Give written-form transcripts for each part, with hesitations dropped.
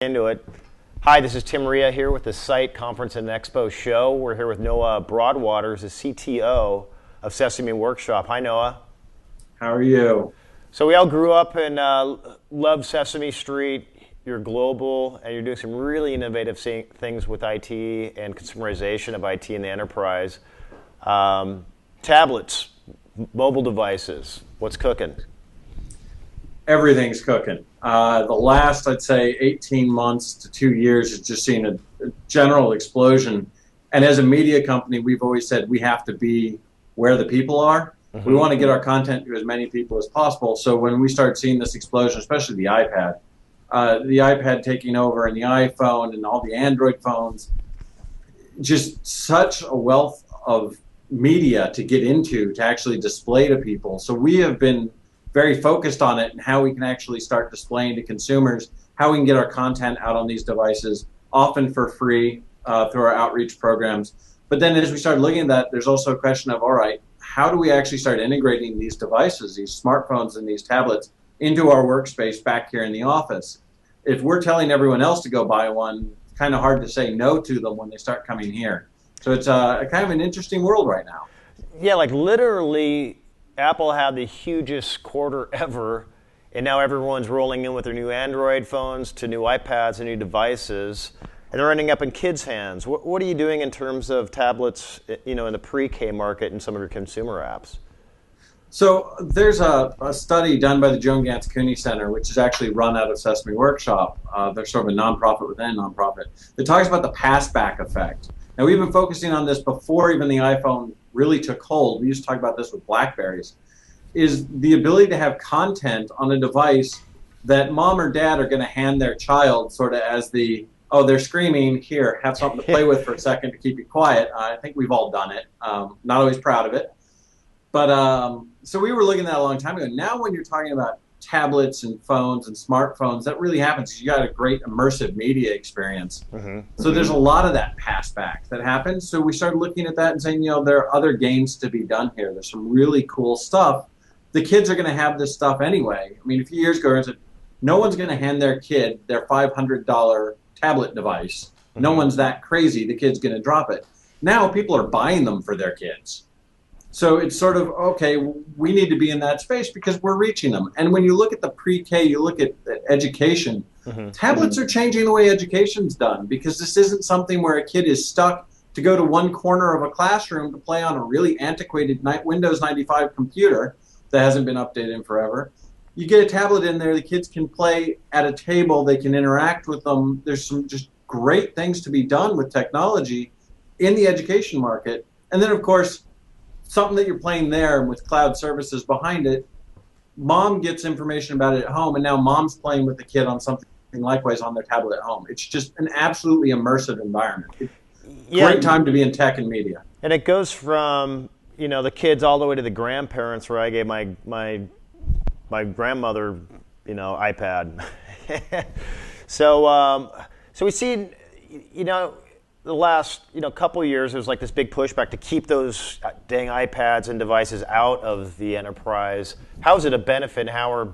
Into it. Hi, this is Tim Ria here with the Cite Conference and Expo show. We're here with Noah Broadwater, who's the CTO of Sesame Workshop. Hi, Noah. How are you? So we all grew up and love Sesame Street. You're global, and you're doing some really innovative things with IT and consumerization of IT in the enterprise. Tablets, mobile devices, what's cooking? Everything's cooking. The last, I'd say, 18 months to 2 years has just seen a general explosion. And as a media company, we've always said we have to be where the people are. We want to get our content to as many people as possible. So when we started seeing this explosion, especially the iPad taking over and the iPhone and all the Android phones, just such a wealth of media to get into, to actually display to people. So we have been very focused on it and how we can actually start displaying to consumers, how we can get our content out on these devices, often for free through our outreach programs. But then as we started looking at that, there's also a question of, all right, how do we actually start integrating these devices, these smartphones and these tablets, into our workspace back here in the office? If we're telling everyone else to go buy one, it's kind of hard to say no to them when they start coming here. So it's a kind of an interesting world right now. Yeah, like literally, Apple had the hugest quarter ever, and now everyone's rolling in with their new Android phones to new iPads and new devices, and they're ending up in kids' hands. What are you doing in terms of tablets, in the pre-K market and some of your consumer apps? So there's a study done by the Joan Gantz Cooney Center, which is actually run out of Sesame Workshop. They're sort of a nonprofit within a nonprofit. It talks about the pass-back effect. Now, we've been focusing on this before even the iPhone really took hold. We used to talk about this with BlackBerries, is the ability to have content on a device that mom or dad are going to hand their child sort of as they're screaming, here, have something to play with for a second to keep you quiet. I think we've all done it. Not always proud of it. But so we were looking at that a long time ago. Now when you're talking about tablets and phones and smartphones, that really happens. You got a great immersive media experience. So there's a lot of that pass back that happens. So we started looking at that and saying, there are other gains to be done here. There's some really cool stuff. The kids are going to have this stuff anyway. I mean, a few years ago, I said, no one's going to hand their kid their $500 tablet device. No one's that crazy. The kid's going to drop it. Now people are buying them for their kids. So it's sort of, okay, we need to be in that space because we're reaching them. And when you look at the pre-K, you look at education, tablets are changing the way education's done, because this isn't something where a kid is stuck to go to one corner of a classroom to play on a really antiquated Windows 95 computer that hasn't been updated in forever. You get a tablet in there, the kids can play at a table, they can interact with them. There's some just great things to be done with technology in the education market. And then, of course, something that you're playing there with cloud services behind it, mom gets information about it at home, and now mom's playing with the kid on something likewise on their tablet at home. It's just an absolutely immersive environment. Great time to be in tech and media. And it goes from the kids all the way to the grandparents, where I gave my grandmother iPad. So we see the last couple of years, there's like this big pushback to keep those dang iPads and devices out of the enterprise. How is it a benefit, and how are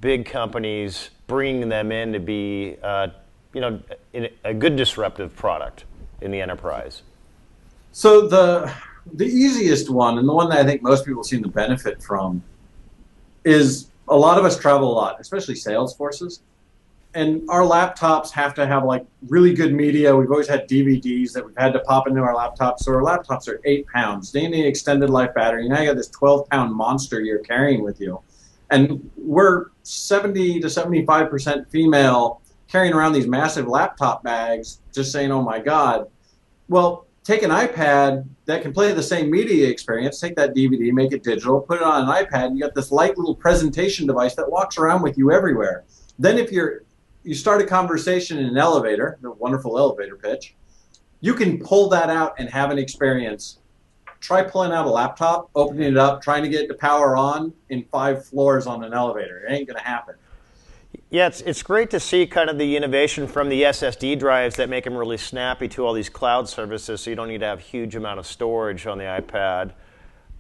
big companies bringing them in to be a good disruptive product in the enterprise? So the easiest one, and the one that I think most people seem to benefit from, is a lot of us travel a lot, especially sales forces. And our laptops have to have like really good media. We've always had DVDs that we've had to pop into our laptops. So our laptops are 8 pounds. They need an extended life battery. Now you got this 12-pound monster you're carrying with you. And we're 70 to 75% female, carrying around these massive laptop bags, just saying, oh my God. Well, take an iPad that can play the same media experience, take that DVD, make it digital, put it on an iPad, and you got this light little presentation device that walks around with you everywhere. Then if you start a conversation in an elevator, the wonderful elevator pitch, you can pull that out and have an experience. Try pulling out a laptop, opening it up, trying to get it to power on in 5 floors on an elevator. It ain't going to happen. Yeah, it's great to see kind of the innovation from the SSD drives that make them really snappy to all these cloud services, so you don't need to have a huge amount of storage on the iPad.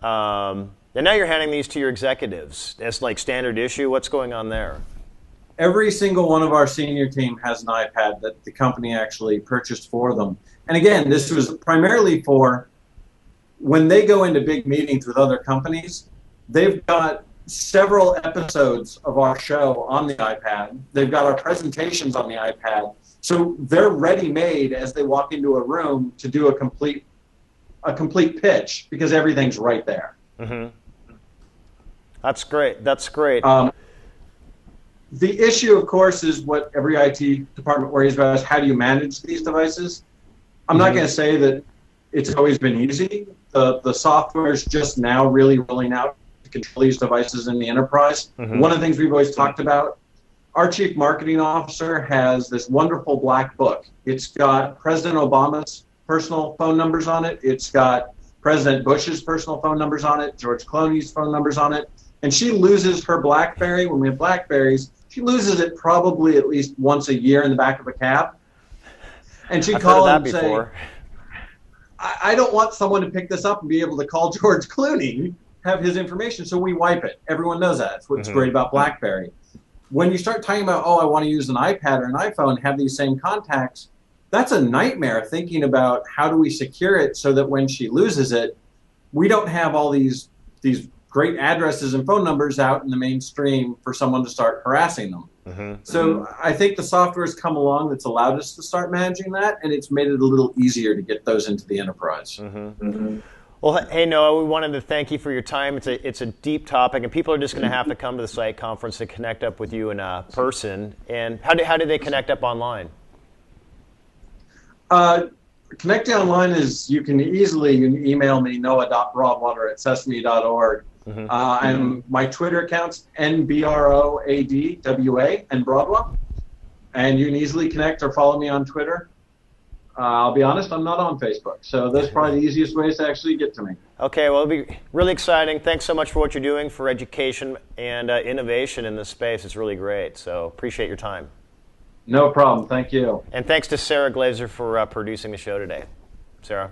And now you're handing these to your executives as like standard issue. What's going on there? Every single one of our senior team has an iPad that the company actually purchased for them. And again, this was primarily for when they go into big meetings with other companies, they've got several episodes of our show on the iPad. They've got our presentations on the iPad. So they're ready-made as they walk into a room to do a complete pitch because everything's right there. Mm-hmm. That's great. That's great. The issue, of course, is what every IT department worries about is how do you manage these devices? I'm not going to say that it's always been easy. The software is just now really rolling out to control these devices in the enterprise. One of the things we've always talked about, our chief marketing officer has this wonderful black book. It's got President Obama's personal phone numbers on it. It's got President Bush's personal phone numbers on it, George Clooney's phone numbers on it. And she loses her BlackBerry. When we have BlackBerries, she loses it probably at least once a year in the back of a cab. And she'd call and say, I don't want someone to pick this up and be able to call George Clooney, have his information, so we wipe it. Everyone knows that. That's what's great about BlackBerry. When you start talking about, I want to use an iPad or an iPhone and have these same contacts, that's a nightmare thinking about how do we secure it so that when she loses it, we don't have all these great addresses and phone numbers out in the mainstream for someone to start harassing them. So I think the software has come along that's allowed us to start managing that, and it's made it a little easier to get those into the enterprise. Well, hey, Noah, we wanted to thank you for your time. It's a deep topic, and people are just going to have to come to the Cite conference to connect up with you in person. And how do they connect up online? Connecting online is you can email me, noah.broadwater@sesame.org. And my Twitter account's NBROADWA and Broadwater. And you can easily connect or follow me on Twitter. I'll be honest, I'm not on Facebook. So those are probably the easiest ways to actually get to me. Okay, well, it'll be really exciting. Thanks so much for what you're doing for education and innovation in this space. It's really great. So appreciate your time. No problem. Thank you. And thanks to Sarah Glazer for producing the show today. Sarah.